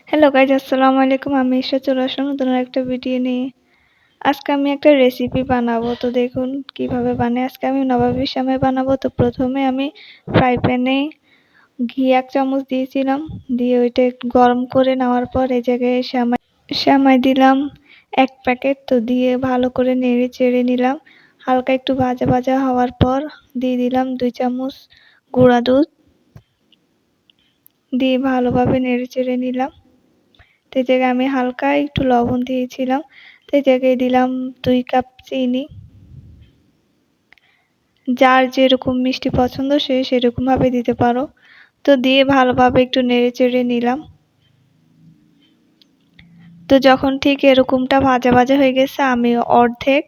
Hello guys, আসসালামু আলাইকুম। আমি ঈশা চলে আসলাম নতুন একটা ভিডিও নিয়ে। আজকে আমি একটা রেসিপি বানাবো, তো দেখুন কিভাবে বানাই। আজকে আমি নবাবী সেমাই বানাবো। তো প্রথমে আমি ফ্রাই প্যানে ঘি 1 চামচ দিয়েছিলাম, দিয়ে ওইটা একটু গরম করে নেওয়ার পর এই জায়গায় সেমাই দিলাম 1 প্যাকেট। তো দিয়ে ভালো করে নেড়ে চেড়ে নিলাম। হালকা একটু ভাজা ভাজা হওয়ার পর দিয়ে দিলাম 2 চামচ গুঁড়া দুধ, দিয়ে ভালোভাবে নেড়ে চেড়ে নিলাম। তো এই জায়গায় আমি হালকা একটু লবণ দিয়েছিলাম। তো এই জায়গায় দিলাম 2 কাপ চিনি। যার যেরকম মিষ্টি পছন্দ সে সেরকম ভাবে দিতে পারো। তো দিয়ে ভালোভাবে একটু নেড়ে চেড়ে নিলাম। তো যখন ঠিক এরকমটা ভাজা ভাজা হয়ে গেছে, আমি অর্ধেক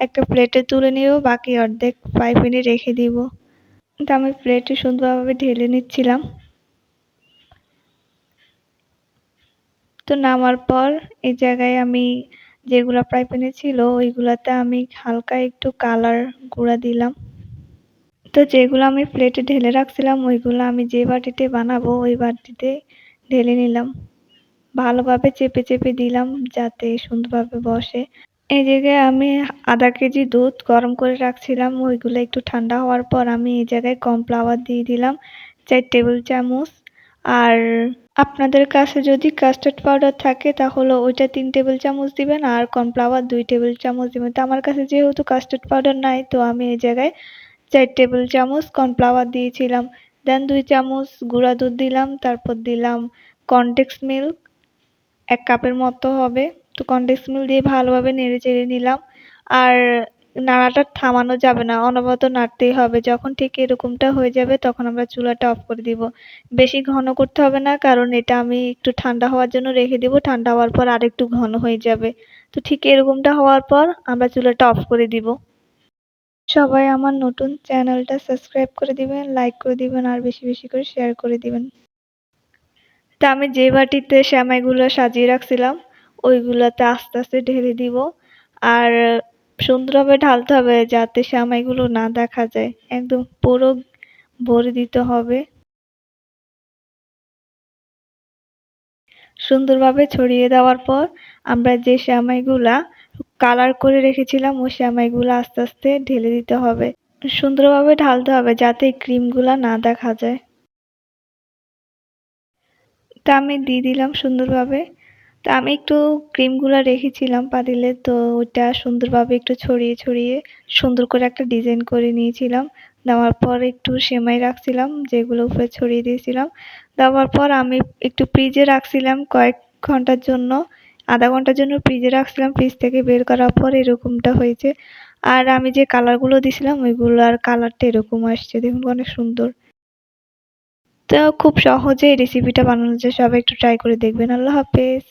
একটা প্লেটে তুলে নিব, বাকি অর্ধেক ফ্রাই প্যানে রেখে দিব। তো আমি প্লেটে সুন্দরভাবে ঢেলে নিচ্ছিলাম। তো নামার পর এই জায়গায় আমি যেগুলা ফ্রাই প্যানে ছিল ওইগুলাতে আমি হালকা একটু কালার গুঁড়া দিলাম। তো যেগুলো আমি প্লেটে ঢেলে রাখছিলাম ওইগুলো আমি যে বাটিতে বানাবো ওই বাটিতে ঢেলে নিলাম। ভালোভাবে চেপে চেপে দিলাম যাতে সুন্দরভাবে বসে। এই জায়গায় আমি আধা কেজি দুধ গরম করে রাখছিলাম, ওইগুলো একটু ঠান্ডা হওয়ার পর আমি এই জায়গায় কর্নফ্লাওয়ার দিয়ে দিলাম 4 টেবিল চামচ। আর আপনাদের কাছে যদি কাস্টার্ড পাউডার থাকে তাহলে ওইটা 3 টেবিল চামচ দিবেন, আর কর্নফ্লাওয়ার 2 টেবিল চামচ দিবেন। তো আমার কাছে যেহেতু কাস্টার্ড পাউডার নাই, তো আমি এই জায়গায় 4 টেবিল চামচ কর্নফ্লাওয়ার দিয়েছিলাম। দেন 2 চামচ গুঁড়া দুধ দিলাম, তারপর দিলাম কনডেন্স মিল্ক 1 কাপের মতো হবে। তো কনডেন্স মিল্ক দিয়ে ভালোভাবে নেড়ে চেড়ে নিলাম। আর নাড়াটা থামানো যাবে না, অনবরত নাড়তেই হবে। যখন ঠিক এরকমটা হয়ে যাবে তখন আমরা চুলাটা অফ করে দিব। বেশি ঘন করতে হবে না, কারণ এটা আমি একটু ঠান্ডা হওয়ার জন্য রেখে দিব। ঠান্ডা হওয়ার পর আরেকটু ঘন হয়ে যাবে। তো ঠিক এরকমটা হওয়ার পর আমরা চুলাটা অফ করে দিব। সবাই আমার নতুন চ্যানেলটা সাবস্ক্রাইব করে দিবেন, লাইক করে দিবেন আর বেশি বেশি করে শেয়ার করে দিবেন। তা আমি যে বাটিতে সেমাইগুলো সাজিয়ে রাখছিলাম ওইগুলোতে আস্তে আস্তে ঢেলে দিব। আর সুন্দরভাবে ঢালতে হবে যাতে সেমাইগুলো না দেখা যায়, একদম পুরো ভরে দিতে হবে। সুন্দরভাবে ছড়িয়ে দেওয়ার পর আমরা যে সেমাইগুলা কালার করে রেখেছিলাম ওই সেমাইগুলো আস্তে আস্তে ঢেলে দিতে হবে। সুন্দরভাবে ঢালতে হবে যাতে ক্রিমগুলা না দেখা যায়। তা আমি দিয়ে দিলাম সুন্দরভাবে। তা আমি একটু ক্রিমগুলা রেখেছিলাম পাতিলে, তো ওইটা সুন্দরভাবে একটু ছড়িয়ে ছড়িয়ে সুন্দর করে একটা ডিজাইন করে নিয়েছিলাম। দেওয়ার পর একটু সেমাই রাখছিলাম যেগুলো উপরে ছড়িয়ে দিয়েছিলাম। দেওয়ার পর আমি একটু ফ্রিজে রাখছিলাম কয়েক ঘন্টার জন্য, আধা ঘন্টার জন্য ফ্রিজে রাখছিলাম। ফ্রিজ থেকে বের করার পর এরকমটা হয়েছে। আর আমি যে কালারগুলো দিছিলাম ওইগুলার কালারটা এরকম আসছে, দেখুন অনেক সুন্দর। তো খুব সহজে এই রেসিপিটা বানানো যায়, সবাই একটু ট্রাই করে দেখবেন। আল্লাহ হাফেজ।